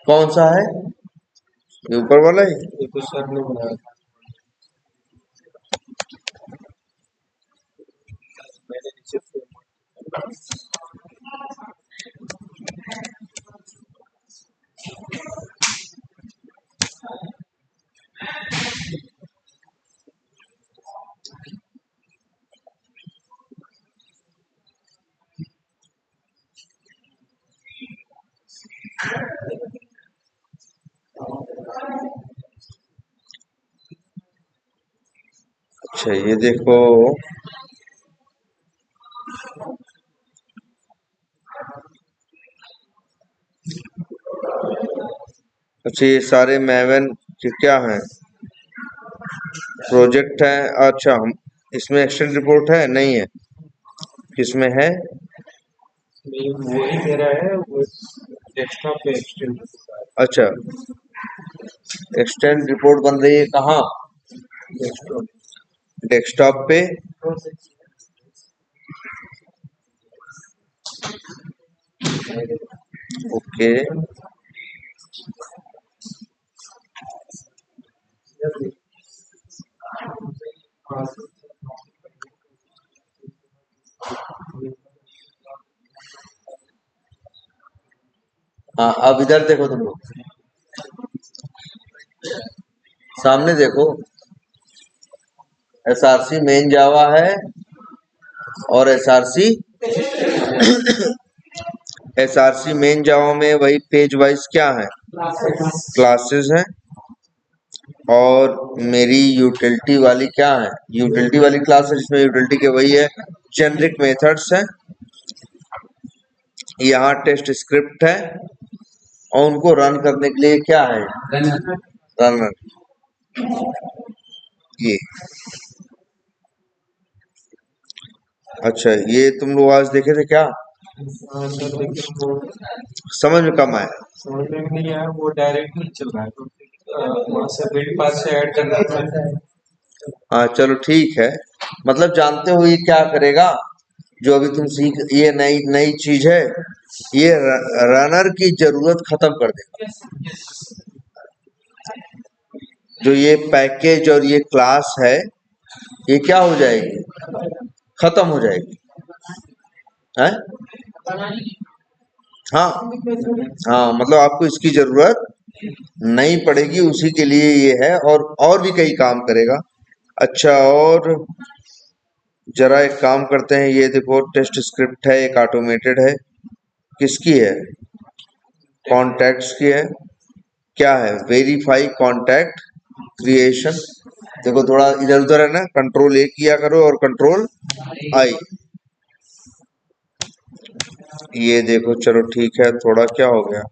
कौन सा है? ये ऊपर वाला है। ये तो सर ने बनाया था, मैंने नीचे अच्छा ये देखो, अच्छा ये सारे मैवन के क्या हैं? प्रोजेक्ट है। अच्छा हम इसमें एक्सटेंड रिपोर्ट है नहीं है? किसमें है? नहीं, वही मेरा है वो, डेस्कटॉप पे एक्सटेंड होता है। अच्छा एक्सटेंड रिपोर्ट बन रही है कहाँ? डेस्कटॉप डेस्कटॉप पे। ओके हाँ अब इधर देखो तुम लोग, सामने देखो। एसआरसी मेन जावा है और एसआरसी मेन जावा में वही पेज वाइज क्या है? क्लासेस हैं। और मेरी यूटिलिटी वाली क्या है? यूटिलिटी वाली क्लास है जिसमें यूटिलिटी के वही है, जेनरिक मेथड्स है। यहाँ टेस्ट स्क्रिप्ट है और उनको रन करने के लिए क्या है? रनर। ये अच्छा ये तुम लोग आज देखे थे क्या? हाँ सर, लेकिन वो समझ में कम आया। समझ में नहीं आया, वो डायरेक्ट नहीं चल रहा है, तो वहाँ से बिल्ड पास से ऐड करना पड़ता है। हाँ चलो ठीक है, मतलब जानते हो ये क्या करेगा? जो अभी तुम सीख, ये नई नई चीज है, ये रनर की जरूरत खत्म कर देगा। जो ये पैकेज और ये क्लास है, ये क्या हो जाएगी? खत्म हो जाएगी है? हाँ हाँ, मतलब आपको इसकी जरूरत नहीं पड़ेगी, उसी के लिए ये है, और भी कई काम करेगा। अच्छा और जरा एक काम करते हैं, ये देखो टेस्ट स्क्रिप्ट है, एक ऑटोमेटेड है। किसकी है? कॉन्टैक्ट्स की है। क्या है? Verify contact creation. देखो थोड़ा इधर उधर है ना, कंट्रोल ए किया करो और कंट्रोल आई। ये देखो चलो ठीक है, थोड़ा क्या हो गया?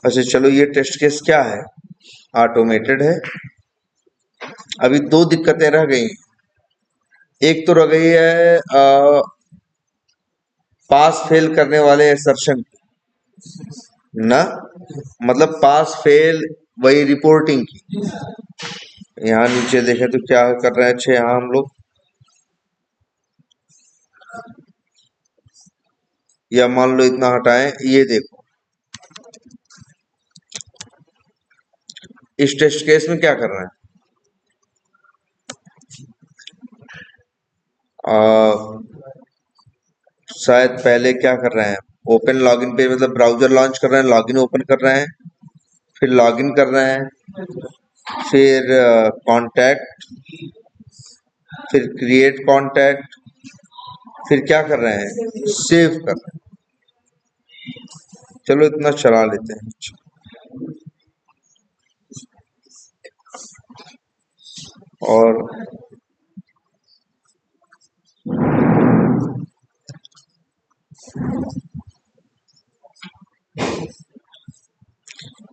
अच्छा चलो ये टेस्ट केस क्या है? ऑटोमेटेड है। अभी दो दिक्कतें रह गई। एक तो रह गई है पास फेल करने वाले असर्शन ना, मतलब पास फेल वही रिपोर्टिंग की। यहाँ नीचे देखें तो क्या कर रहे हैं? अच्छे यहाँ हम लोग, या मान लो इतना हटाएं, ये देखो इस टेस्ट केस में क्या कर रहे हैं? शायद पहले क्या कर रहे हैं, ओपन लॉगिन पे, मतलब ब्राउजर लॉन्च कर रहे हैं, लॉगिन ओपन कर रहे हैं, फिर लॉगिन कर रहे हैं, फिर कांटेक्ट, फिर क्रिएट कांटेक्ट, फिर क्या कर रहे हैं? सेव कर रहे हैं। चलो इतना चला लेते हैं। और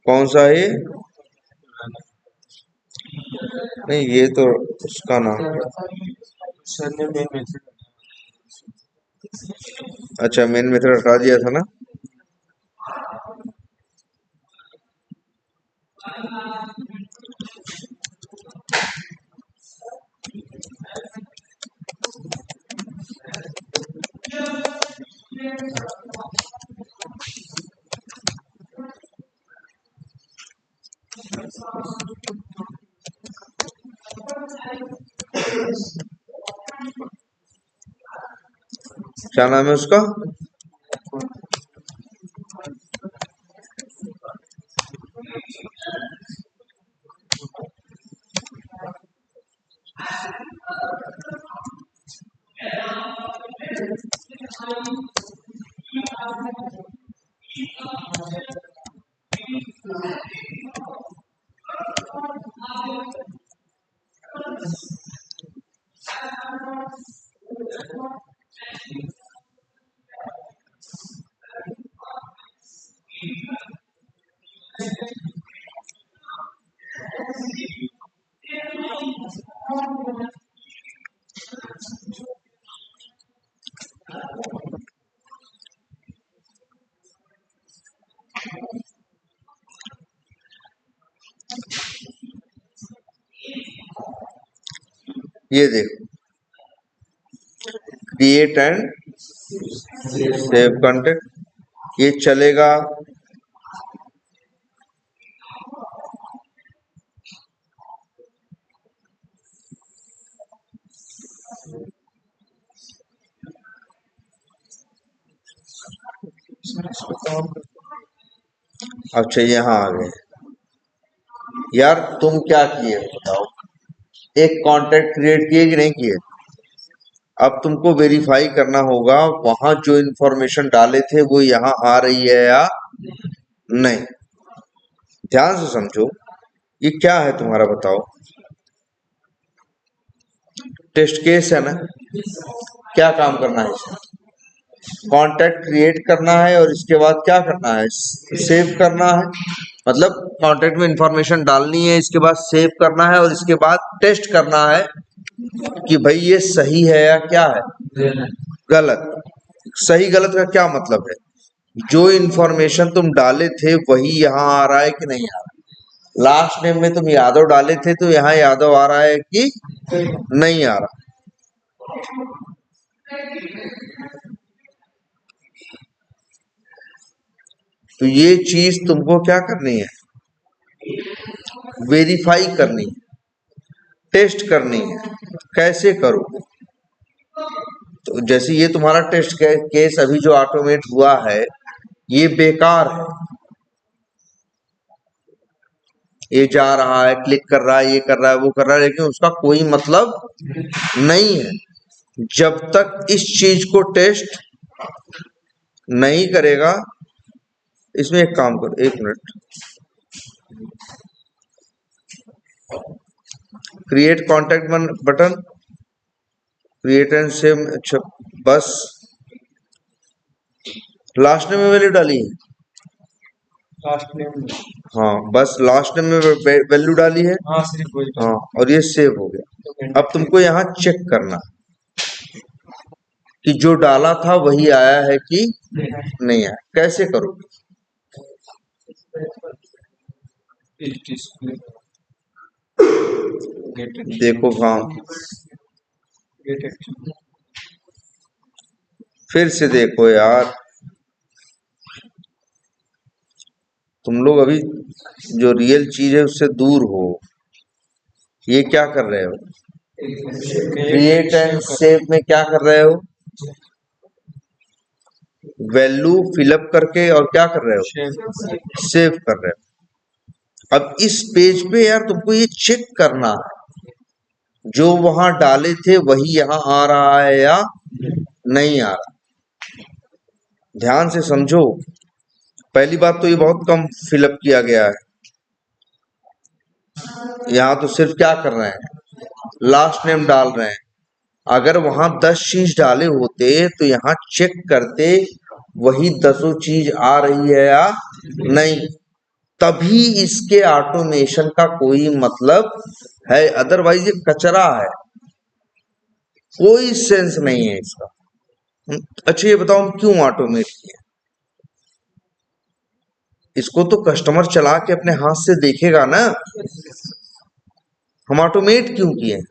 कौन सा है ये? नहीं ये तो उसका नाम है। सर ने मेन मेथड अच्छा मेन मेथड हटा दिया था ना। क्या नाम है उसका? ये देखो, क्रिएट एंड सेव कॉन्टेक्ट, ये चलेगा। अच्छा, यहाँ आ गए। यार तुम क्या किए बताओ? एक कांटेक्ट क्रिएट किए कि नहीं किए? अब तुमको वेरीफाई करना होगा वहां जो इन्फॉर्मेशन डाले थे वो यहाँ आ रही है या नहीं। ध्यान से समझो, ये क्या है तुम्हारा बताओ? टेस्ट केस है ना? क्या काम करना है इसमें? कांटेक्ट क्रिएट करना है और इसके बाद क्या करना है? सेव करना है। मतलब कांटेक्ट में इंफॉर्मेशन डालनी है, इसके बाद सेव करना है और इसके बाद टेस्ट करना है कि भाई ये सही है या क्या है गलत। सही गलत का क्या मतलब है? जो इंफॉर्मेशन तुम डाले थे वही यहाँ आ रहा है कि नहीं आ रहा है? लास्ट नेम में तुम यादव डाले थे तो यहाँ यादव आ रहा है कि नहीं आ रहा? तो ये चीज तुमको क्या करनी है? वेरीफाई करनी है, टेस्ट करनी है। कैसे करोगे? तो जैसे ये तुम्हारा टेस्ट केस अभी जो ऑटोमेट हुआ है ये बेकार है। ये जा रहा है, क्लिक कर रहा है, ये कर रहा है, वो कर रहा है, लेकिन उसका कोई मतलब नहीं है। जब तक इस चीज को टेस्ट नहीं करेगा। इसमें एक काम करो, 1 minute. Create contact button, create and save. अच्छा, बस लास्ट नेम में वैल्यू डाली है? लास्ट नेम, हाँ, बस लास्ट नेम में वैल्यू डाली है। हाँ सिर्फ वही। हाँ, और ये सेव हो गया। अब तुमको यहाँ चेक करना कि जो डाला था वही आया है कि नहीं आया। कैसे करोगे? देखो काम, फिर से देखो यार। तुम लोग अभी जो रियल चीज है उससे दूर हो। ये क्या कर रहे हो? क्रिएट एंड सेव में क्या कर रहे हो? वैल्यू फिलअप करके और क्या कर रहे हो? सेव कर रहे हो। अब इस पेज पे यार तुमको ये चेक करना है जो वहां डाले थे वही यहाँ आ रहा है या नहीं आ रहा। ध्यान से समझो। पहली बात तो ये बहुत कम फिलअप किया गया है। यहाँ तो सिर्फ क्या कर रहे हैं? लास्ट नेम डाल रहे हैं। अगर वहां 10 चीज डाले होते तो यहाँ चेक करते वही 10 चीज आ रही है या नहीं, तभी इसके ऑटोमेशन का कोई मतलब है। अदरवाइज ये कचरा है, कोई सेंस नहीं है इसका। अच्छा ये बताओ हम क्यों ऑटोमेट किए? इसको तो कस्टमर चला के अपने हाथ से देखेगा ना। हम ऑटोमेट क्यों किए हैं?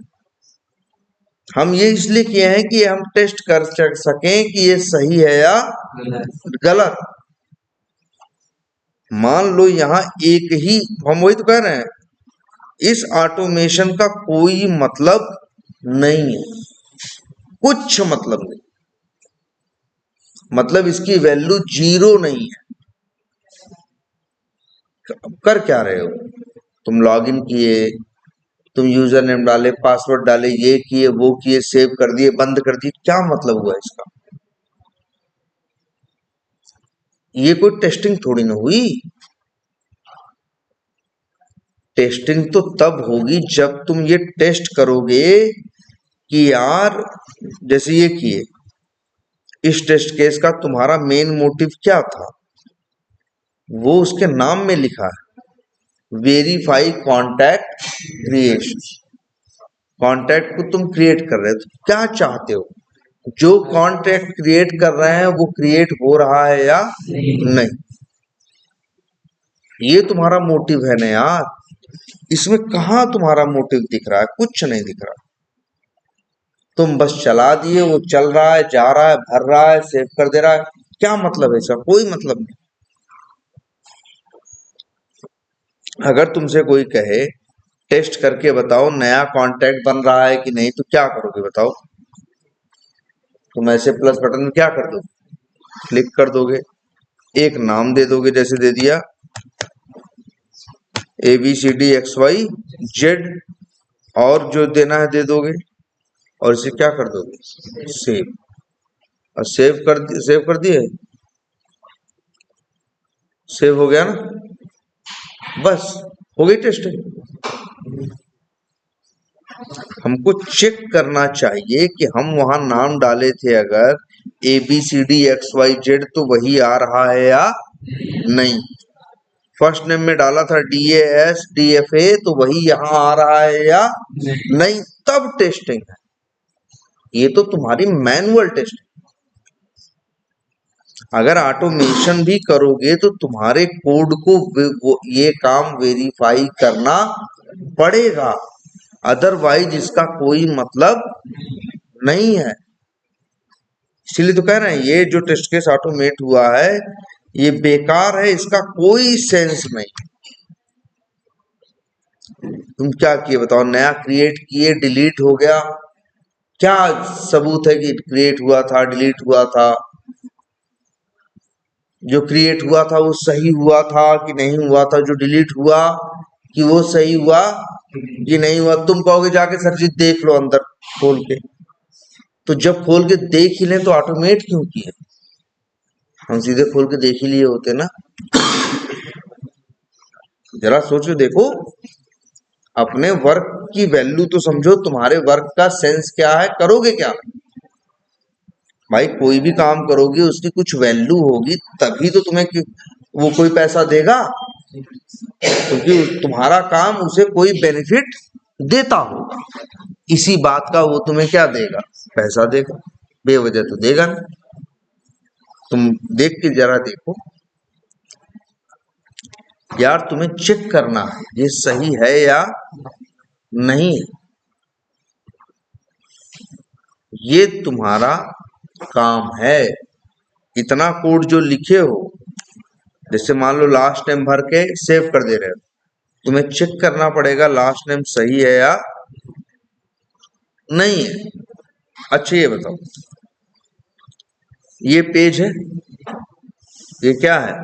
हम ये इसलिए किए हैं कि हम टेस्ट कर सकें कि ये सही है या गलत। मान लो यहाँ एक ही, हम वही तो कह रहे हैं, इस ऑटोमेशन का कोई मतलब नहीं है, कुछ मतलब नहीं, मतलब इसकी वैल्यू 0 नहीं है। कर क्या रहे हो? तुम लॉगिन किए, तुम यूजर नेम डाले, पासवर्ड डाले, ये किए, वो किए, सेव कर दिए, बंद कर दिए, क्या मतलब हुआ इसका? ये कोई टेस्टिंग थोड़ी ना हुई। टेस्टिंग तो तब होगी जब तुम ये टेस्ट करोगे कि यार, जैसे ये किए, इस टेस्ट केस का तुम्हारा मेन मोटिव क्या था, वो उसके नाम में लिखा है, वेरीफाई कॉन्टैक्ट क्रिएशन। कॉन्टैक्ट को तुम क्रिएट कर रहे हो, तो क्या चाहते हो? जो कॉन्टैक्ट क्रिएट कर रहे हैं वो क्रिएट हो रहा है या नहीं? ये तुम्हारा मोटिव है ना यार। इसमें कहाँ तुम्हारा मोटिव दिख रहा है? कुछ नहीं दिख रहा। तुम बस चला दिए, वो चल रहा है, जा रहा है, भर रहा है, सेव कर दे रहा है। क्या मतलब है इसका? कोई मतलब नहीं। अगर तुमसे कोई कहे टेस्ट करके बताओ नया कॉन्टैक्ट बन रहा है कि नहीं, तो क्या करोगे बताओ? तुम ऐसे प्लस बटन में क्या कर दोगे? क्लिक कर दोगे, एक नाम दे दोगे, जैसे दे दिया ABCDXYZ, और जो देना है दे दोगे, और इसे क्या कर दोगे? सेव। और सेव कर दिए, सेव हो गया ना, बस हो गई टेस्टिंग। हमको चेक करना चाहिए कि हम वहां नाम डाले थे अगर ABCDXYZ, तो वही आ रहा है या नहीं? फर्स्ट नेम में डाला था DASDFA, तो वही यहाँ आ रहा है या नहीं? तब टेस्टिंग है। ये तो तुम्हारी मैनुअल टेस्टिंग। अगर ऑटोमेशन भी करोगे तो तुम्हारे कोड को ये काम वेरीफाई करना पड़ेगा, अदरवाइज इसका कोई मतलब नहीं है। इसीलिए तो कह रहे हैं ये जो टेस्ट केस ऑटोमेट हुआ है ये बेकार है, इसका कोई सेंस नहीं। तुम क्या किए बताओ? नया क्रिएट किए, डिलीट हो गया, क्या सबूत है कि क्रिएट हुआ था, डिलीट हुआ था? जो क्रिएट हुआ था वो सही हुआ था कि नहीं हुआ था? जो डिलीट हुआ कि वो सही हुआ कि नहीं हुआ? तुम कहोगे जाके सर जी देख लो अंदर खोल के, तो जब खोल के देख ही लें तो ऑटोमेट क्यों किए? हम सीधे खोल के देख ही लिए होते ना। जरा सोचो, देखो, अपने वर्क की वैल्यू तो समझो, तुम्हारे वर्क का सेंस क्या है, करोगे क्या? भाई कोई भी काम करोगे उसकी कुछ वैल्यू होगी, तभी तो तुम्हें वो कोई पैसा देगा, क्योंकि तुम्हारा काम उसे कोई बेनिफिट देता होगा। इसी बात का वो तुम्हें क्या देगा? पैसा देगा। बेवजह तो देगा नहीं। तुम देख के जरा देखो यार, तुम्हें चेक करना है ये सही है या नहीं है। ये तुम्हारा काम है। इतना कोड जो लिखे हो, जैसे मान लो लास्ट नेम भर के सेव कर दे रहे हो, तुम्हें चेक करना पड़ेगा लास्ट नेम सही है या नहीं है। अच्छा ये बताओ, ये पेज है, ये क्या है?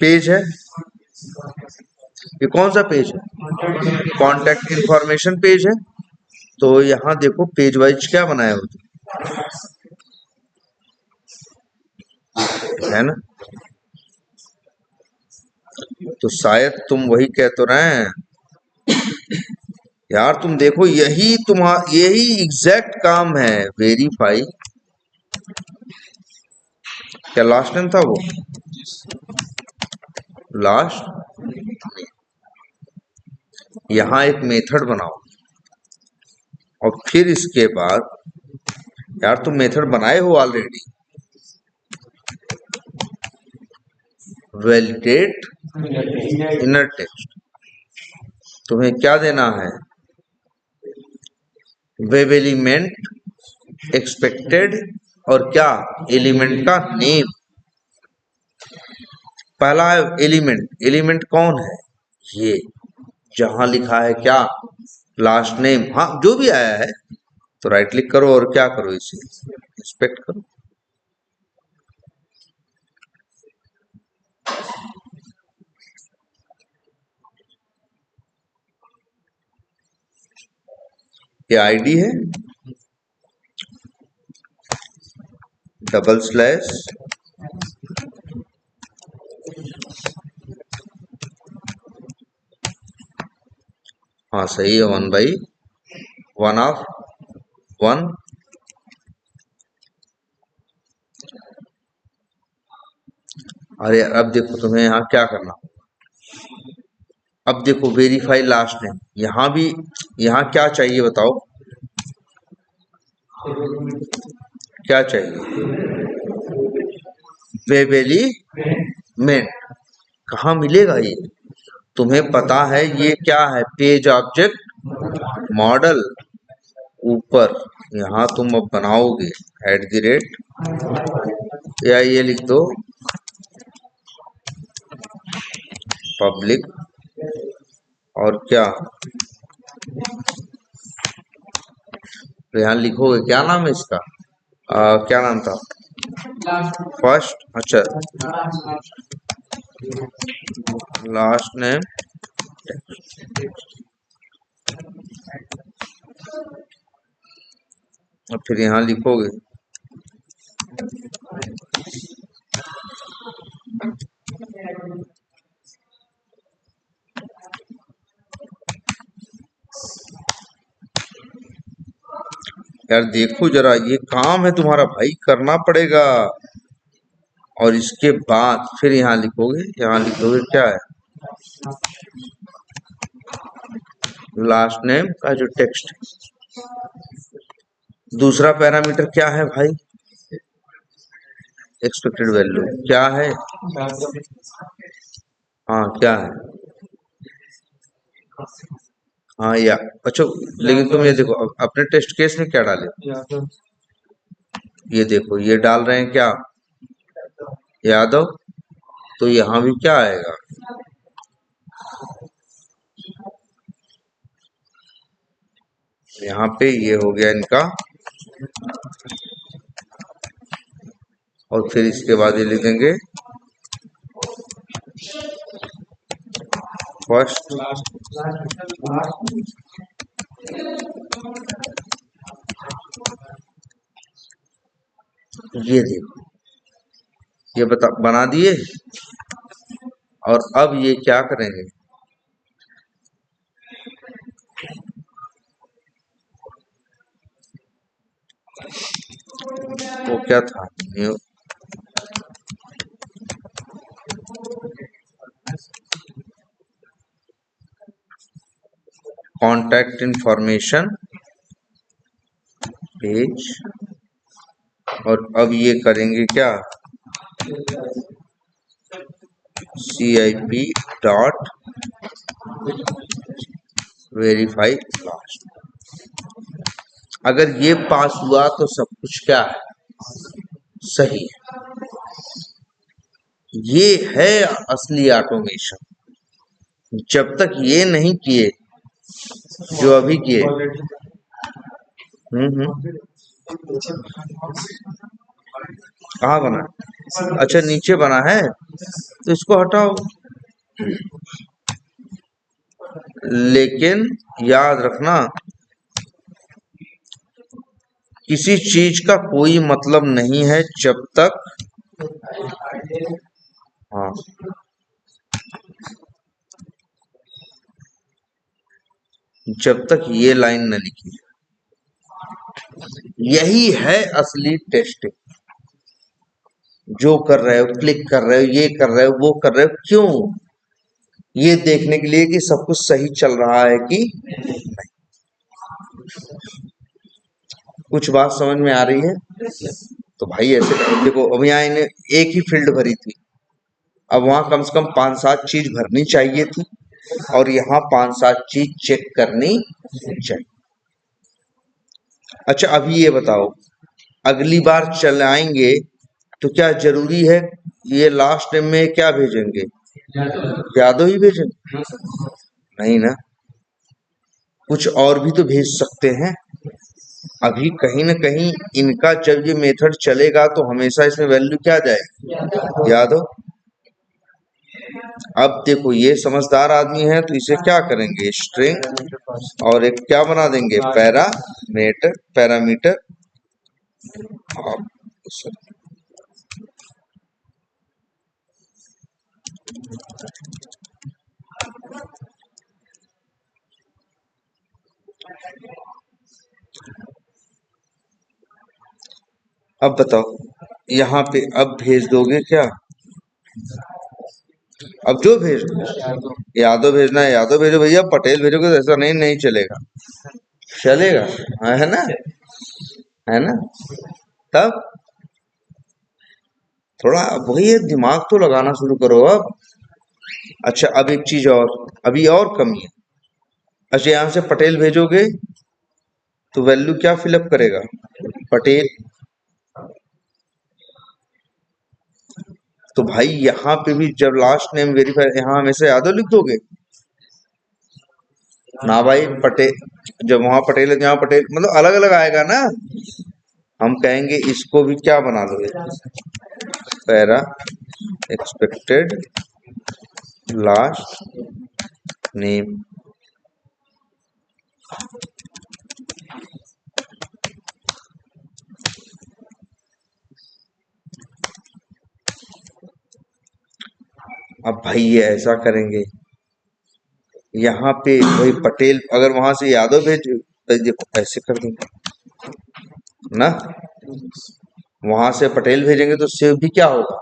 पेज है। ये कौन सा पेज है? कॉन्टैक्ट इंफॉर्मेशन पेज है। तो यहाँ देखो पेज वाइज क्या बनाया हो, है ना? तो शायद तुम वही कह तो रहे हैं यार। तुम देखो, यही एग्जैक्ट काम है, वेरीफाई। क्या लास्ट नेम था वो? लास्ट। यहाँ एक मेथड बनाओ, और फिर इसके बाद, यार तुम मेथड बनाए हो ऑलरेडी, वैलिडेट इनर टेक्स्ट। तुम्हें क्या देना है? वेब एलिमेंट एक्सपेक्टेड और क्या? एलिमेंट का नेम। पहला है एलिमेंट। एलिमेंट कौन है? ये जहां लिखा है क्या? Last name. हाँ, जो भी आया है तो राइट क्लिक करो और क्या करो, इसे इंस्पेक्ट करो। ये आईडी है, डबल स्लैश, हाँ सही है, 1/1 ऑफ 1। अरे अब देखो तुम्हें यहाँ क्या करना। अब देखो वेरीफाई लास्ट नेम, यहाँ भी, यहाँ क्या चाहिए बताओ? क्या चाहिए? Web element. कहाँ मिलेगा ये? तुम्हें पता है ये क्या है? Page object model. ऊपर यहाँ तुम अब बनाओगे @ या ये लिख दो पब्लिक, और क्या तो यहाँ लिखोगे, क्या नाम है इसका? क्या नाम था? फर्स्ट, अच्छा, लास्ट नेम, और फिर यहाँ लिखोगे यार देखो जरा, ये काम है तुम्हारा भाई, करना पड़ेगा। और इसके बाद फिर यहाँ लिखोगे, क्या है? लास्ट नेम का जो टेक्स्ट है। दूसरा पैरामीटर क्या है भाई? एक्सपेक्टेड वैल्यू क्या है? हाँ क्या है? हाँ या अच्छा, लेकिन तुम ये देखो अपने टेस्ट केस में क्या डाले, ये देखो ये डाल रहे हैं क्या? यादव। तो यहाँ भी क्या आएगा? यहाँ पे ये हो गया इनका, और फिर इसके बाद ये लिख देंगे फर्स्ट। ये देखो, ये बना दिए। और अब ये क्या करेंगे? वो क्या था? New contact information page. और अब ये करेंगे क्या? CIP dot verify last. अगर ये पास हुआ तो सब कुछ क्या है? सही है। ये है असली ऑटोमेशन। जब तक ये नहीं किए जो अभी किए, कहाँ बना? अच्छा नीचे बना है, तो इसको हटाओ। लेकिन याद रखना, किसी चीज का कोई मतलब नहीं है जब तक, हाँ, जब तक ये लाइन न लिखी। यही है असली टेस्टिंग। जो कर रहे हो, क्लिक कर रहे हो, ये कर रहे हो, वो कर रहे हो, क्यों? ये देखने के लिए कि सब कुछ सही चल रहा है कि नहीं। कुछ बात समझ में आ रही है? तो भाई ऐसे देखो, अब यहाँ इन्हें एक ही फील्ड भरी थी, अब वहां कम से कम 5-7 चीज भरनी चाहिए थी और यहाँ 5-7 चीज चेक करनी चाहिए। अच्छा अभी ये बताओ, अगली बार चलाएंगे तो क्या जरूरी है ये लास्ट में क्या भेजेंगे, यादव ही भेजेंगे? नहीं ना, कुछ और भी तो भेज सकते हैं। अभी कहीं ना कहीं इनका जब ये मेथड चलेगा तो हमेशा इसमें वैल्यू क्या जाएगी, यादव। अब देखो ये समझदार आदमी है तो इसे क्या करेंगे, स्ट्रिंग और एक क्या बना देंगे, पैरामीटर। अब बताओ यहाँ पे अब भेज दोगे क्या, अब जो भेज दो, यादव भेजना है यादव भेजो भैया, पटेल भेजोगे तो ऐसा नहीं नहीं चलेगा, चलेगा। हाँ, है ना, है ना। तब थोड़ा वही है, दिमाग तो लगाना शुरू करो अब। अच्छा अब एक चीज और, अभी और कमी है। अच्छा यहाँ से पटेल भेजोगे तो वैल्यू क्या फिलअप करेगा, पटेल। तो भाई यहाँ पे भी जब लास्ट नेम वेरीफाई, यहाँ हमेशा यादव लिख दोगे ना भाई, पटेल। जब वहां पटेल है तो यहाँ पटेल, मतलब अलग अलग आएगा ना। हम कहेंगे इसको भी क्या बना लो, पैरा एक्सपेक्टेड लास्ट नेम। अब भाई ये ऐसा करेंगे, यहाँ पे वही पटेल, अगर वहां से यादव भेज, देखो ऐसे कर देंगे ना, वहां से पटेल भेजेंगे तो सेव भी क्या होगा,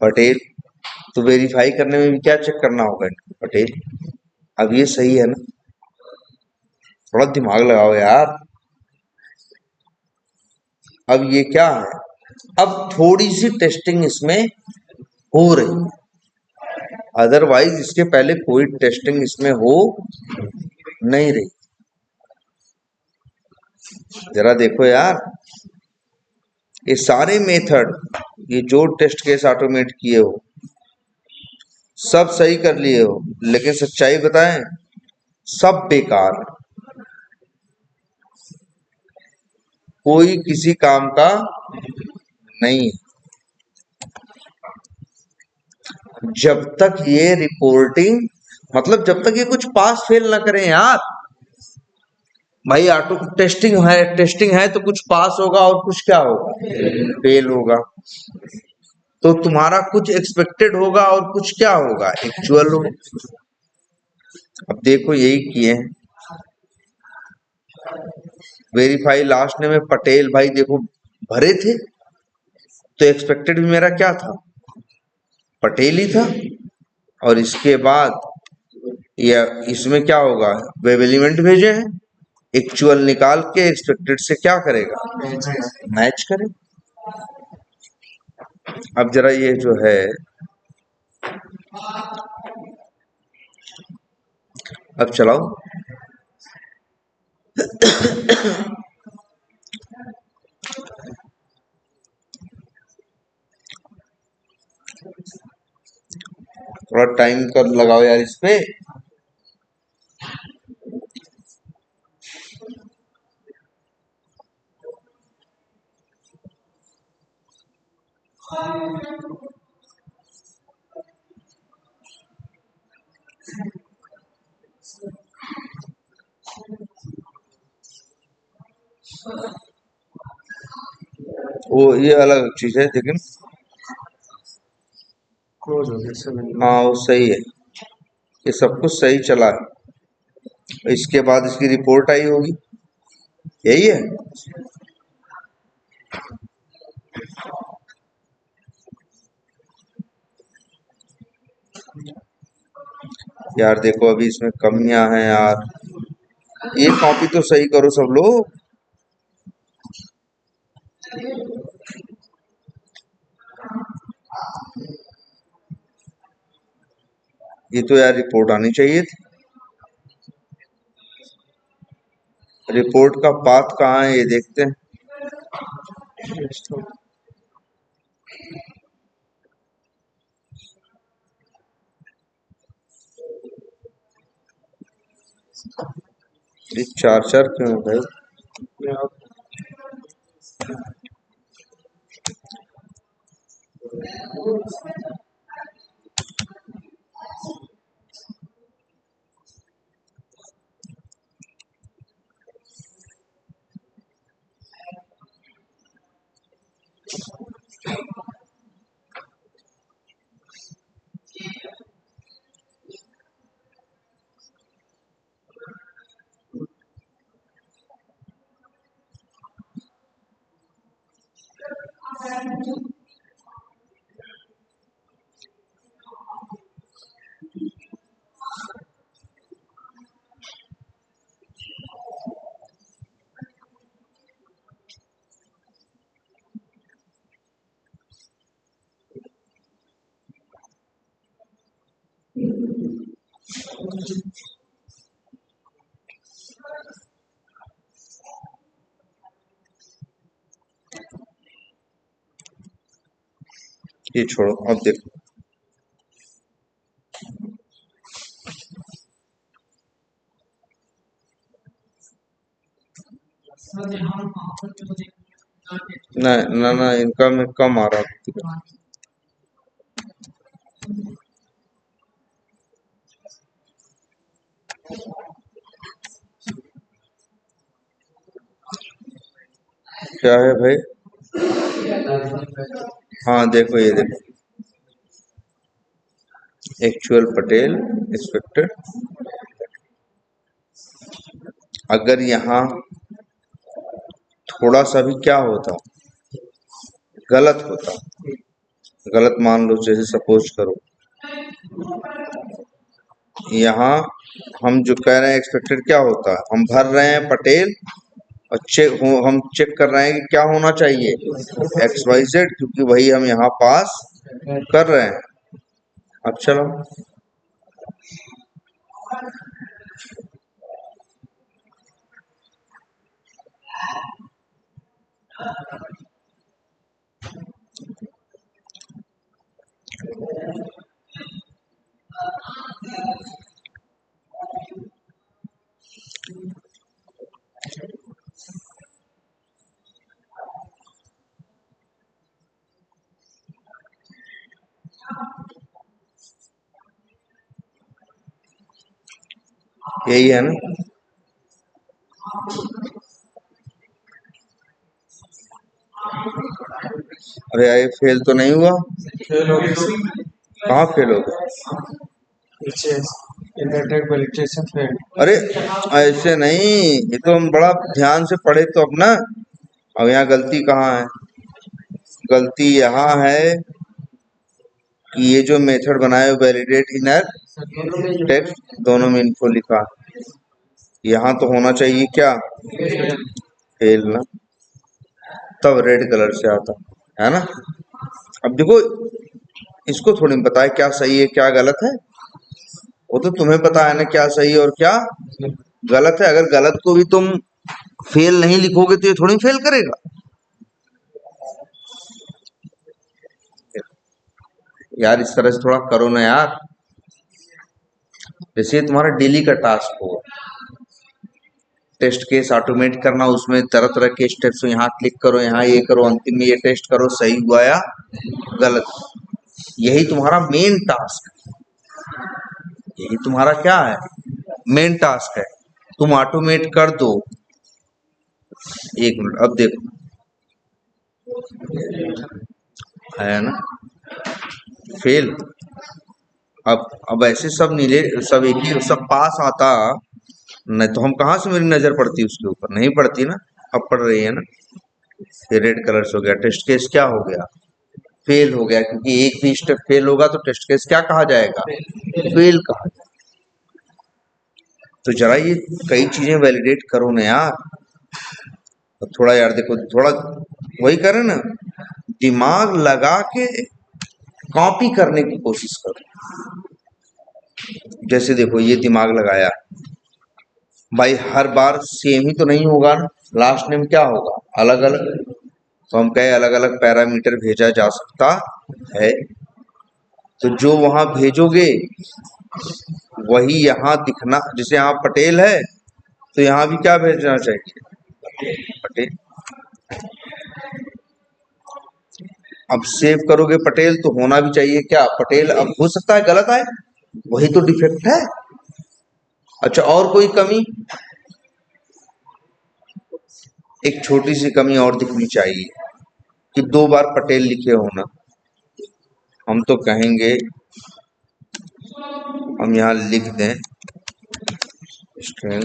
पटेल। तो वेरीफाई करने में भी क्या चेक करना होगा, पटेल। अब ये सही है ना, थोड़ा दिमाग लगाओ यार। अब ये क्या है, अब थोड़ी सी टेस्टिंग इसमें हो रही है, अदरवाइज इसके पहले कोई टेस्टिंग इसमें हो नहीं रही। जरा देखो यार, ये सारे मेथड, ये जो टेस्ट केस ऑटोमेट किए हो सब सही कर लिए हो, लेकिन सच्चाई बताएं, सब बेकार, कोई किसी काम का नहीं है। जब तक ये रिपोर्टिंग, मतलब जब तक ये कुछ पास फेल ना करें यार। भाई ऑटो टेस्टिंग है तो कुछ पास होगा और कुछ क्या होगा, फेल होगा। तो तुम्हारा कुछ एक्सपेक्टेड होगा और कुछ क्या होगा, एक्चुअल होगा। अब देखो यही किए हैं, वेरीफाई लास्ट ने में पटेल, भाई देखो भरे थे तो एक्सपेक्टेड भी मेरा क्या था, पटेल ही था। और इसके बाद या इसमें क्या होगा, वेब एलिमेंट भेजे हैं, एक्चुअल निकाल के एक्सपेक्टेड से क्या करेगा, मैच करे। अब जरा ये जो है, अब चलाओ। थोड़ा टाइम कर लगाओ यार इस पे। वो ये अलग चीज है लेकिन, हाँ वो सही है, ये सब कुछ सही चला है। इसके बाद इसकी रिपोर्ट आई होगी, यही है। यार देखो अभी इसमें कमियां हैं यार, ये कॉपी तो सही करो सब लोग। ये तो यार रिपोर्ट आनी चाहिए थी। रिपोर्ट का पाथ कहाँ है ये देखते हैं। ये चार चार क्यों है भाई? ये छोड़ो, अब देखो। ना ना ना, इनका में कम आ रहा है। क्या है भाई? हाँ देखो, ये देखो, एक्चुअल पटेल एक्सपेक्टेड। अगर यहाँ थोड़ा सा भी क्या होता, गलत होता, गलत मान लो, जैसे सपोज करो यहाँ हम जो कह रहे हैं एक्सपेक्टेड क्या होता है, हम भर रहे हैं पटेल और हम चेक कर रहे हैं कि क्या होना चाहिए, XYZ, क्योंकि वही हम यहाँ पास कर रहे हैं। अब चलो, यही है ना? अरे ये फेल तो नहीं हुआ? फेल हो गया। कहाँ फेल हो गया? पीछे इन्वर्टेड वैलिडेशन फेल। अरे ऐसे नहीं, ये तो हम बड़ा ध्यान से पढ़े तो अपना। अब यहाँ गलती कहाँ है? गलती यहाँ है कि ये जो मेथड बनाए वैलिडेट इनर टेक्स्ट, दोनों में इनको लिखा, यहाँ तो होना चाहिए क्या? फेल ना, तब रेड कलर से आता है ना। अब देखो, इसको थोड़ी पता है क्या सही है क्या गलत है, वो तो तुम्हें पता है ना क्या सही है और क्या गलत है। अगर गलत को भी तुम फेल नहीं लिखोगे तो ये थोड़ी फेल करेगा। यार इस तरह से थोड़ा करो ना यार, जैसे तुम्हारा डेली का टास्क हो, टेस्ट केस ऑटोमेट करना, उसमें तरह तरह के स्टेप्स, यहाँ क्लिक करो, यहाँ ये करो, अंतिम में ये टेस्ट करो सही हुआ या गलत। यही तुम्हारा मेन टास्क है, यही तुम्हारा क्या है, मेन टास्क है। तुम ऑटोमेट कर दो। एक मिनट, अब देखो है ना फेल। अब ऐसे सब नीले, सब एक ही, सब पास आता, नहीं तो हम कहाँ से मेरी नजर पड़ती उसके ऊपर, नहीं पड़ती ना। अब पड़ रही है ना। ये रेड कलर से हो गया, टेस्ट केस क्या हो गया, फेल हो गया, क्योंकि एक भी स्टेप फेल होगा तो टेस्ट केस क्या कहा जाएगा, फेल कहा जाएगा। तो जरा ये कई चीजें वैलिडेट करो ना यार। तो थोड़ा यार देखो, थोड़ा वही करे ना, दिमाग लगा के कॉपी करने की कोशिश करो। जैसे देखो ये दिमाग लगाया भाई, हर बार सेम ही तो नहीं होगा ना, लास्ट नेम क्या होगा, अलग अलग। तो हम कहे अलग अलग पैरामीटर भेजा जा सकता है। तो जो वहां भेजोगे वही यहाँ दिखना, जैसे यहाँ पटेल है तो यहाँ भी क्या भेजना चाहिए, पटेल। अब सेव करोगे पटेल तो होना भी चाहिए क्या, पटेल। अब हो सकता है गलत आए, वही तो डिफेक्ट है। अच्छा, और कोई कमी, एक छोटी सी कमी और दिखनी चाहिए कि 2 बार पटेल लिखे होना। हम तो कहेंगे, हम यहाँ लिख दें स्ट्रिंग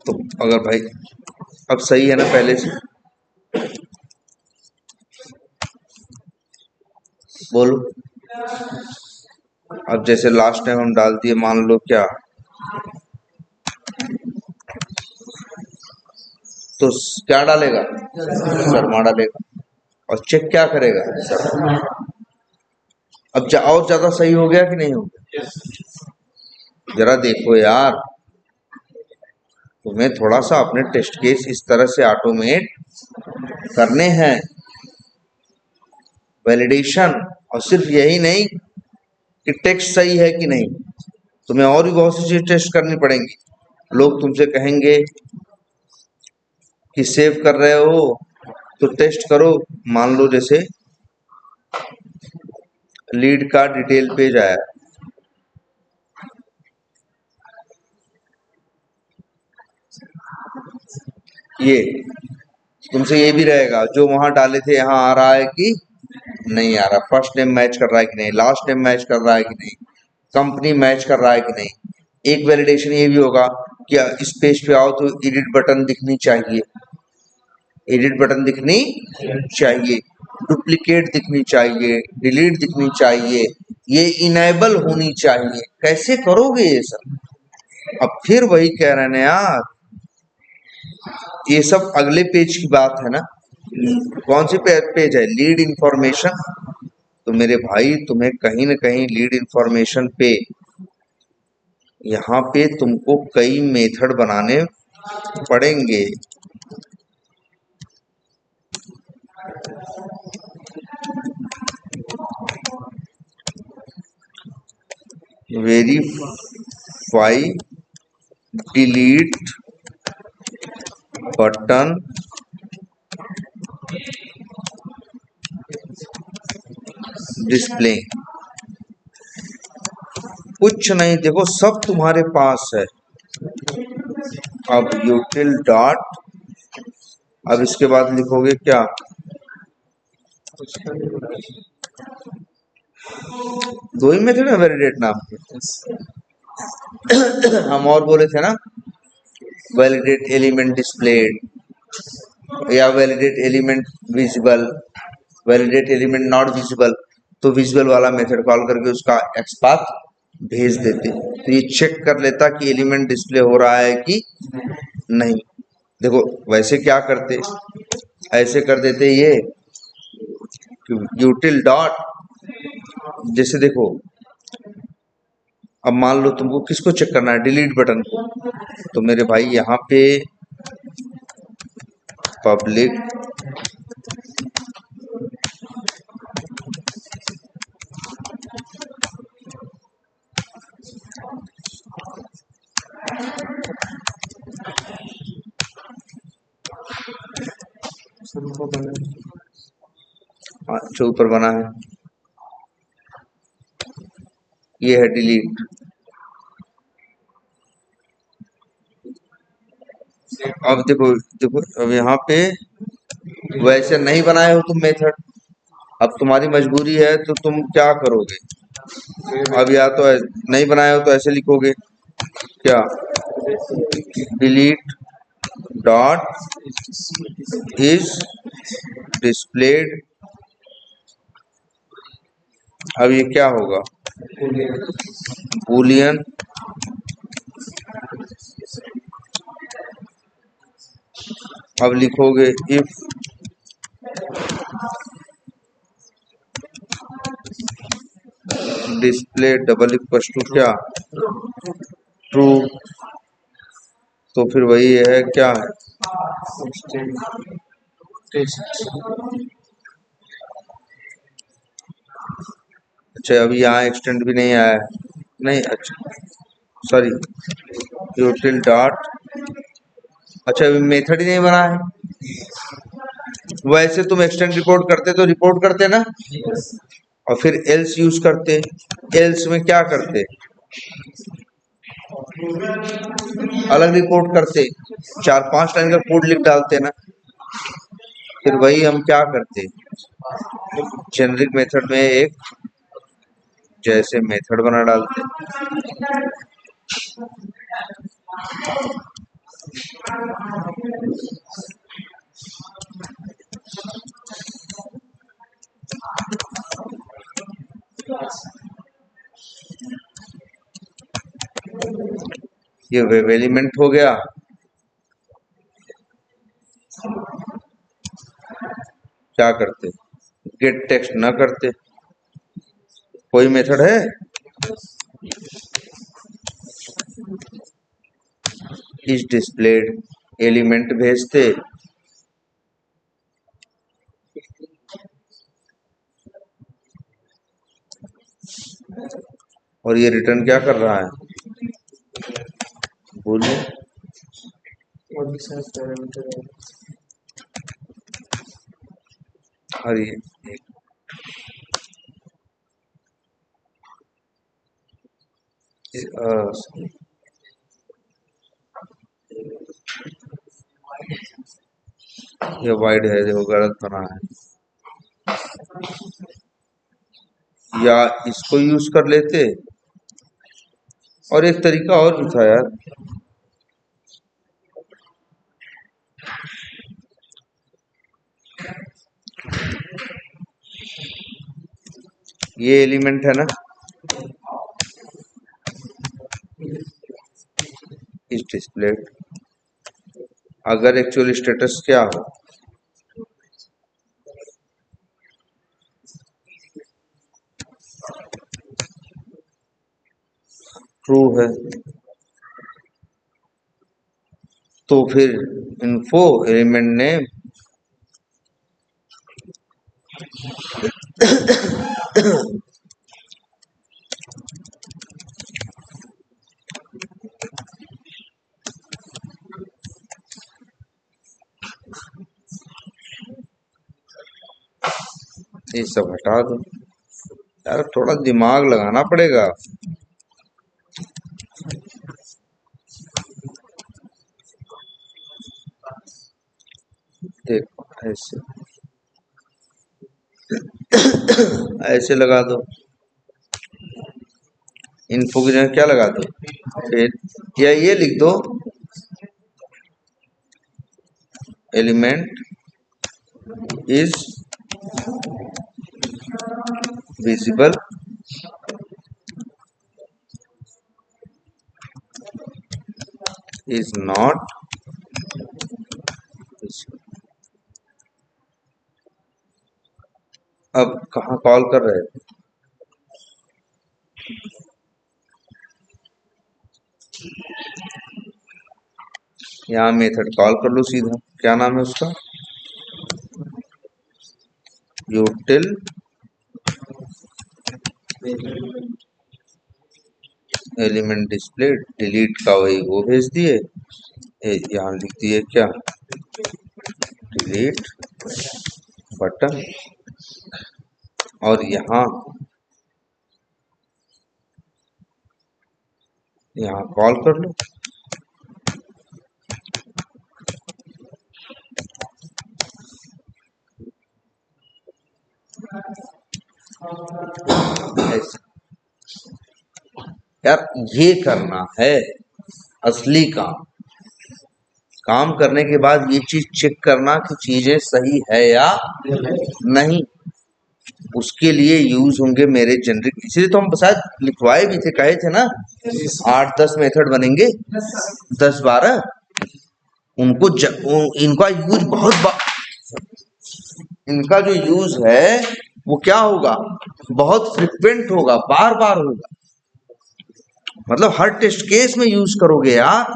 तो अगर भाई अब सही है ना पहले से, बोलो। अब जैसे लास्ट टाइम हम डाल दिए, मान लो क्या, तो क्या डालेगा, शर्मा डालेगा। और चेक क्या करेगा, शर्मा। अब और ज्यादा सही हो गया कि नहीं हो गया, जरा देखो यार। तुम्हें थोड़ा सा अपने टेस्ट केस इस तरह से ऑटोमेट करने हैं, वैलिडेशन। और सिर्फ यही नहीं कि टेक्स्ट सही है कि नहीं, तुम्हें और भी बहुत सी चीज टेस्ट करनी पड़ेंगी। लोग तुमसे कहेंगे कि सेव कर रहे हो तो टेस्ट करो। मान लो जैसे लीड का डिटेल पेज आया, ये तुमसे ये भी रहेगा जो वहां डाले थे यहाँ आ रहा है कि नहीं आ रहा, फर्स्ट नेम मैच कर रहा है कि नहीं, लास्ट नेम मैच कर रहा है कि नहीं, कंपनी मैच कर रहा है कि नहीं। एक वैलिडेशन ये भी होगा कि इस पेज पे आओ तो एडिट बटन दिखनी चाहिए, एडिट बटन दिखनी चाहिए, डुप्लीकेट दिखनी चाहिए, डिलीट दिखनी चाहिए, ये इनेबल होनी चाहिए। कैसे करोगे ये सब, अब फिर वही कह रहे हैं यार, ये सब अगले पेज की बात है ना। कौन सी पेज है, लीड इंफॉर्मेशन। तो मेरे भाई तुम्हें कहीं ना कहीं लीड इंफॉर्मेशन पे, यहाँ पे तुमको कई मेथड बनाने पड़ेंगे। वेरीफाई, डिलीट बटन, डिस्प्ले, कुछ नहीं, देखो सब तुम्हारे पास है। अब यूटिल डॉट, अब इसके बाद लिखोगे क्या, दो ही मेथड है वैलिडेट नाम के। हम और बोले थे ना, वैलिडेट एलिमेंट डिस्प्लेड, या validate element visible, validate element not visible. तो विजिबल वाला मेथड कॉल करके उसका एक्सपाथ भेज देते, तो ये चेक कर लेता कि एलिमेंट डिस्प्ले हो रहा है कि नहीं। देखो वैसे क्या करते, ऐसे कर देते ये यूटिल डॉट, जैसे देखो अब मान लो तुमको किसको चेक करना है, डिलीट बटन को। तो मेरे भाई यहाँ पे पब्लिक जो ऊपर बना है ये है डिलीट। अब देखो देखो, अब यहाँ पे वैसे नहीं बनाए हो तुम मेथड, अब तुम्हारी मजबूरी है तो तुम क्या करोगे, अब या तो नहीं बनाए हो तो ऐसे लिखोगे क्या, डिलीट डॉट इज डिस्प्लेड। अब ये क्या होगा, बूलियन अब लिखोगे if display double equal to क्या, ट्रू, तो फिर वही है क्या है, टेस्ट। अच्छा अभी यहाँ एक्सटेंड भी नहीं आया है, नहीं अच्छा सॉरी, यूटिल डॉट, अच्छा अभी मेथड ही नहीं बना है। वैसे तुम एक्सटेंड रिपोर्ट करते तो रिपोर्ट करते ना, और फिर एल्स यूज करते, एल्स में क्या करते, अलग रिपोर्ट करते, 4-5 लाइन का कोड लिख डालते ना, फिर वही हम क्या करते, जेनरिक मेथड में एक जैसे मेथड बना डालते। ये वेब एलिमेंट हो गया। क्या करते, गेट टेक्स्ट ना करते, कोई मेथड है, इज डिस्प्लेड एलिमेंट भेजते, और ये रिटर्न क्या कर रहा है, बोलिए, और ये ये वाइड है, देखो गलत बना है, या इसको यूज कर लेते, और एक तरीका और भी था यार, ये एलिमेंट है ना, इज डिस्प्लेड, अगर एक्चुअल स्टेटस क्या हो, ट्रू है, तो फिर इन्फो एलिमेंट नेम ये सब हटा दो यार, थोड़ा दिमाग लगाना पड़ेगा। देखो ऐसे ऐसे लगा दो, इन्फो की जगह क्या लगा दो, फिर या ये लिख दो, element is visible is not, अब कहाँ कॉल कर रहे थे, यहाँ मेथड कॉल कर लो सीधा, क्या नाम है उसका, यूटिल एलिमेंट डिस्प्ले, डिलीट का वही वो भेज दिए, यहाँ लिख दिए क्या, डिलीट बटन, और यहाँ कॉल कर लो, ऐसे यार, ये करना है असली काम। काम करने के बाद ये चीज चेक करना कि चीजें सही है या नहीं। उसके लिए यूज होंगे मेरे जेनरिक, इसलिए तो हम शायद लिखवाए भी थे, कहे थे ना 8-10 मेथड बनेंगे, 10-12। इनका यूज इनका जो यूज है वो क्या होगा, बहुत फ्रिक्वेंट होगा, बार बार होगा, मतलब हर टेस्ट केस में यूज करोगे यार।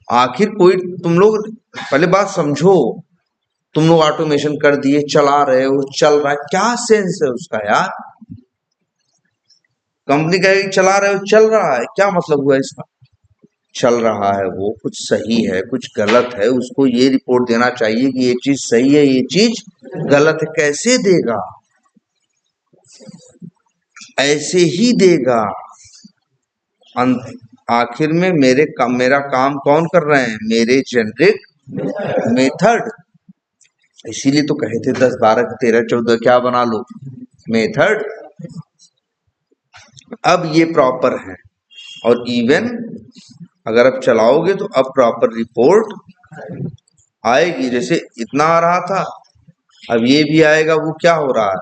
आखिर कोई, तुम लोग पहले बात समझो, तुम लोग ऑटोमेशन कर दिए, चला रहे हो, चल रहा है, क्या सेंस है उसका यार। कंपनी कहेगी चला रहे हो, चल रहा है, क्या मतलब हुआ इसका। चल रहा है वो, कुछ सही है कुछ गलत है, उसको ये रिपोर्ट देना चाहिए कि ये चीज सही है ये चीज गलत है, कैसे देगा, ऐसे ही देगा। आखिर में मेरा काम कौन कर रहे हैं, मेरे जेनरिक मेथड। इसीलिए तो कहे थे 10 12 13 14 क्या बना लो, मेथड। अब ये प्रॉपर है, और इवन अगर आप चलाओगे तो अब प्रॉपर रिपोर्ट आएगी। जैसे इतना आ रहा था, अब ये भी आएगा, वो क्या हो रहा है।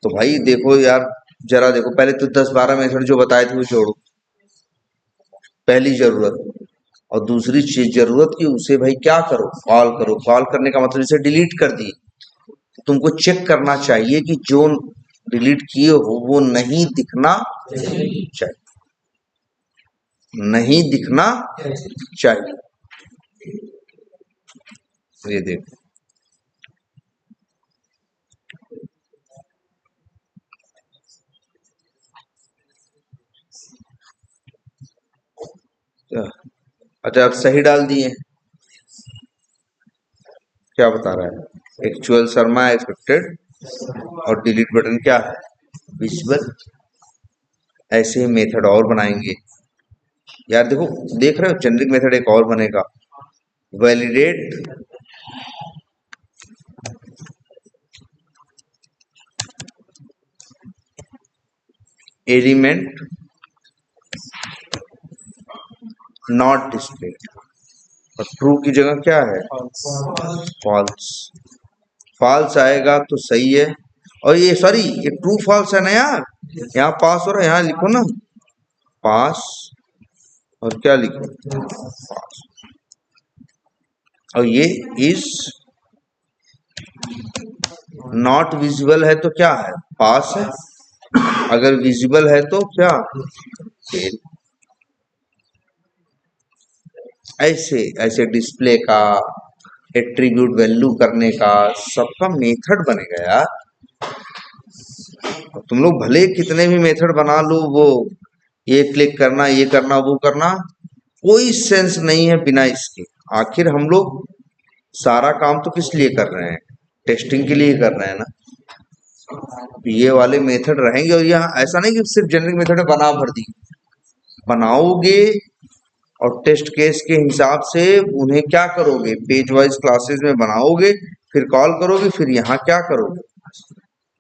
तो भाई देखो यार, जरा देखो, पहले तो 10 12 मेथड जो बताए थे वो जोड़ो, पहली जरूरत। और दूसरी चीज जरूरत की, उसे भाई क्या करो, कॉल करो। कॉल करने का मतलब इसे डिलीट कर दिए, तुमको चेक करना चाहिए कि जो डिलीट किए हो वो नहीं दिखना चाहिए, नहीं दिखना चाहिए। ये देखो, अच्छा अब सही डाल दिए, क्या बता रहा है, एक्चुअल शर्मा एक्सपेक्टेड, और डिलीट बटन क्या है, विजुअल। ऐसे ही मेथड और बनाएंगे यार। देखो, देख रहे हो, जेनरिक मेथड एक और बनेगा, वैलिडेट एलिमेंट नॉट डिस्प्ले, और ट्रू की जगह क्या है, फॉल्स। फॉल्स आएगा तो सही है, और ये सॉरी, ये ट्रू फॉल्स है ना यार, यहाँ पास हो रहा है, यहाँ लिखो ना पास, और क्या लिखो पास। और ये इज नॉट विजिबल है तो क्या है, पास है। अगर विजिबल है तो क्या, फेल। ऐसे ऐसे डिस्प्ले का, एट्रीब्यूट वैल्यू करने का, सबका मेथड बनेगा यार। तुम लोग भले कितने भी मेथड बना लो, वो ये क्लिक करना, ये करना, वो करना, कोई सेंस नहीं है बिना इसके। आखिर हम लोग सारा काम तो किस लिए कर रहे हैं, टेस्टिंग के लिए कर रहे हैं ना। ये वाले मेथड रहेंगे, और यहाँ ऐसा नहीं कि सिर्फ जेनरिक मेथड बना भर दी, बनाओगे और टेस्ट केस के हिसाब से उन्हें क्या करोगे, पेज वाइज क्लासेस में बनाओगे, फिर कॉल करोगे, फिर यहाँ क्या करोगे,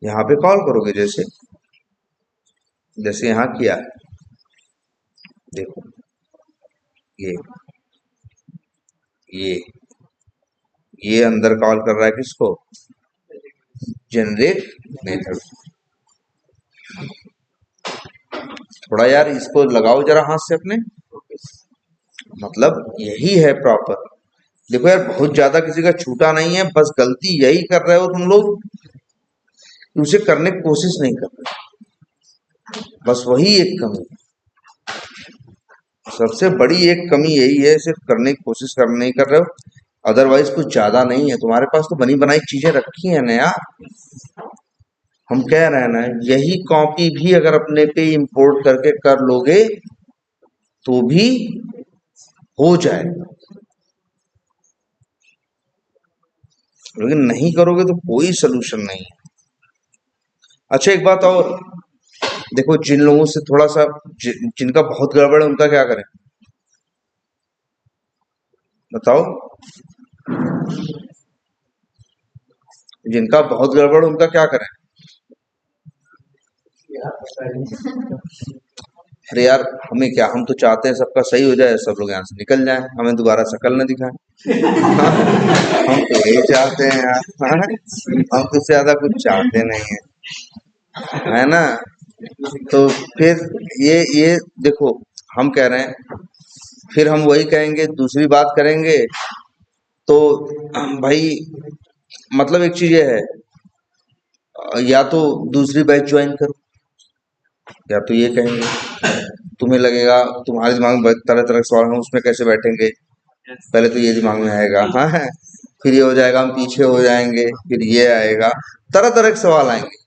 यहाँ पे कॉल करोगे, जैसे जैसे यहाँ किया है। देखो ये ये ये अंदर कॉल कर रहा है किसको, जेनरेट मेथड। थोड़ा यार इसको लगाओ जरा हाथ से अपने, मतलब यही है प्रॉपर। देखो यार, बहुत ज्यादा किसी का छूटा नहीं है, बस गलती यही कर रहे हो तुम लोग कि उसे करने की कोशिश नहीं कर रहे, बस वही एक कमी, सबसे बड़ी एक कमी यही है, सिर्फ करने की कोशिश कर नहीं कर रहे हो। अदरवाइज कुछ ज्यादा नहीं है, तुम्हारे पास तो बनी बनाई चीजें रखी है ना यार। हम कह रहे हैं ना, यही कॉपी भी अगर अपने पे इंपोर्ट करके कर लोगे तो भी हो जाएगा, लेकिन नहीं करोगे तो कोई सोल्यूशन नहीं है। अच्छा एक बात और, देखो जिन लोगों से थोड़ा सा जिनका बहुत गड़बड़ है उनका क्या करें, बताओ। जिनका बहुत गड़बड़ है उनका क्या करें, अरे यार हमें क्या, हम तो चाहते हैं सबका सही हो जाए, सब लोग यहाँ से निकल जाएं, हमें दोबारा शक्ल न दिखाएं। हम तो यही चाहते हैं यार। हाँ? हम तो इससे ज्यादा कुछ चाहते नहीं है ना? तो फिर ये देखो, हम कह रहे हैं, फिर हम वही कहेंगे, दूसरी बात करेंगे तो भाई मतलब एक चीज ये है, या तो दूसरी बैच ज्वाइन करो, या तो ये कहेंगे, तुम्हें लगेगा तुम्हारे दिमाग में तरह तरह के सवाल हैं, उसमें कैसे बैठेंगे, पहले तो ये दिमाग में आएगा। हाँ, फिर ये हो जाएगा, हम पीछे हो जाएंगे, फिर ये आएगा, तरह तरह के सवाल आएंगे।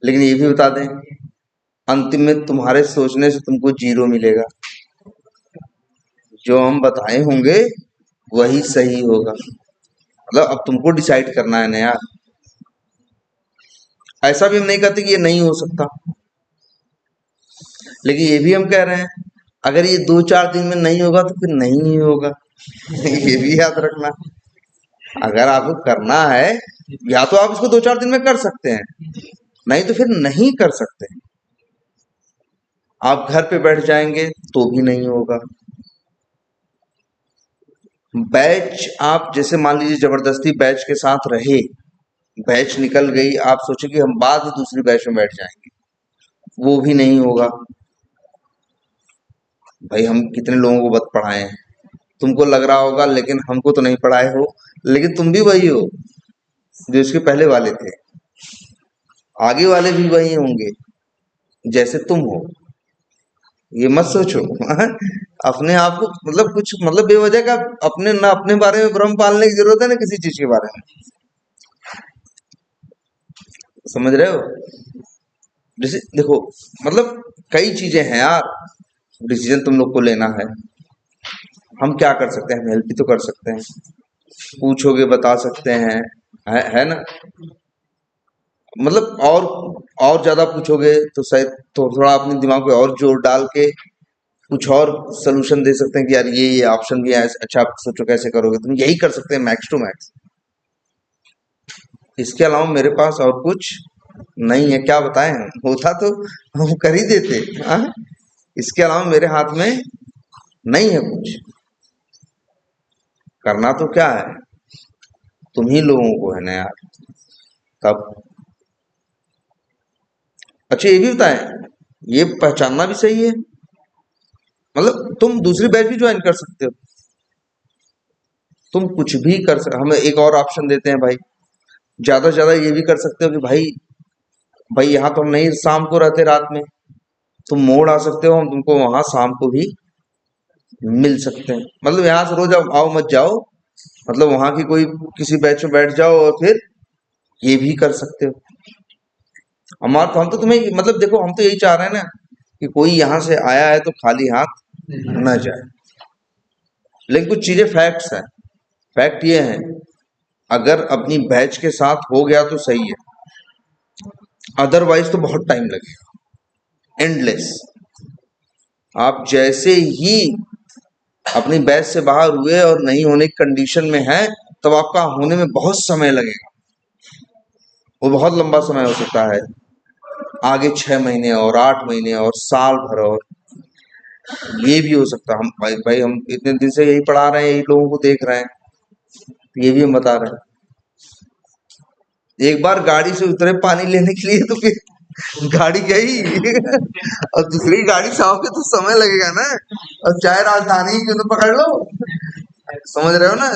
लेकिन ये भी बता दें, अंतिम में तुम्हारे सोचने से तुमको 0 मिलेगा। जो हम बताए होंगे वही सही होगा। मतलब अब तुमको डिसाइड करना है ना यार। ऐसा भी हम नहीं कहते कि ये नहीं हो सकता, लेकिन ये भी हम कह रहे हैं, अगर ये 2-4 दिन में नहीं होगा तो फिर नहीं होगा। ये भी याद रखना। अगर आपको करना है, या तो आप इसको 2-4 दिन में कर सकते हैं, नहीं तो फिर नहीं कर सकते। आप घर पे बैठ जाएंगे तो भी नहीं होगा। बैच आप जैसे मान लीजिए जबरदस्ती बैच के साथ रहे, बैच निकल गई, आप सोचे कि हम बाद में दूसरी बैच में बैठ जाएंगे, वो भी नहीं होगा। भाई हम कितने लोगों को बत पढ़ाए हैं, तुमको लग रहा होगा लेकिन हमको तो नहीं पढ़ाए हो, लेकिन तुम भी वही हो जो इसके पहले वाले थे, आगे वाले भी वही होंगे जैसे तुम हो। ये मत सोचो। अपने आप को मतलब कुछ मतलब बेवजह का अपने ना अपने बारे में भ्रम पालने की जरूरत है ना किसी चीज के बारे में। समझ रहे हो? जैसे देखो, मतलब कई चीजें हैं यार, डिसीजन तुम लोग को लेना है। हम क्या कर सकते हैं, हम हेल्प भी तो कर सकते हैं, पूछोगे बता सकते हैं, है ना? मतलब और ज्यादा पूछोगे तो शायद तो थोड़ा अपने दिमाग पे और जोर डाल के कुछ और सोल्यूशन दे सकते हैं कि यार ये ऑप्शन भी है, अच्छा आप सोचो कैसे करोगे, तुम यही कर सकते हैं मैक्स टू मैक्स। इसके अलावा मेरे पास और कुछ नहीं है। क्या बताएं, होता तो हम कर ही देते। हाँ? इसके अलावा मेरे हाथ में नहीं है कुछ। करना तो क्या है, तुम ही लोगों को है ना यार। तब अच्छा ये भी बताएं, ये पहचानना भी सही है, मतलब तुम दूसरी बैच भी ज्वाइन कर सकते हो, तुम कुछ भी कर सकते। हम एक और ऑप्शन देते हैं भाई, ज्यादा से ज्यादा ये भी कर सकते हो कि भाई भाई यहाँ तो हम नहीं शाम को रहते, रात में तुम मोड़ आ सकते हो, हम तुमको वहां शाम को भी मिल सकते हैं। मतलब यहाँ से रोज आओ मत जाओ, मतलब वहां की कोई किसी बैच में बैठ जाओ और फिर ये भी कर सकते हो। हमारा तो हम तो तुम्हें मतलब देखो, हम तो यही चाह रहे हैं ना कि कोई यहाँ से आया है तो खाली हाथ न जाए। लेकिन कुछ चीजें फैक्ट्स हैं। फैक्ट ये है, अगर अपनी बैच के साथ हो गया तो सही है, अदरवाइज तो बहुत टाइम लगेगा, एंडलेस। आप जैसे ही अपनी बैच से बाहर हुए और नहीं होने की कंडीशन में है, तब आपका होने में बहुत समय लगेगा, वो बहुत लंबा समय हो सकता है, आगे 6 महीने और 8 महीने और साल भर, और ये भी हो सकता है। हम भाई हम इतने दिन से यही पढ़ा रहे हैं, यही लोगों को देख रहे हैं, ये भी हम बता रहे हैं। एक बार गाड़ी से उतरे पानी लेने के लिए तो फिर गाड़ी गई और दूसरी गाड़ी से आओगे तो समय लगेगा ना, और चाहे राजधानी क्यों तो पकड़ लो। समझ रहे हो ना?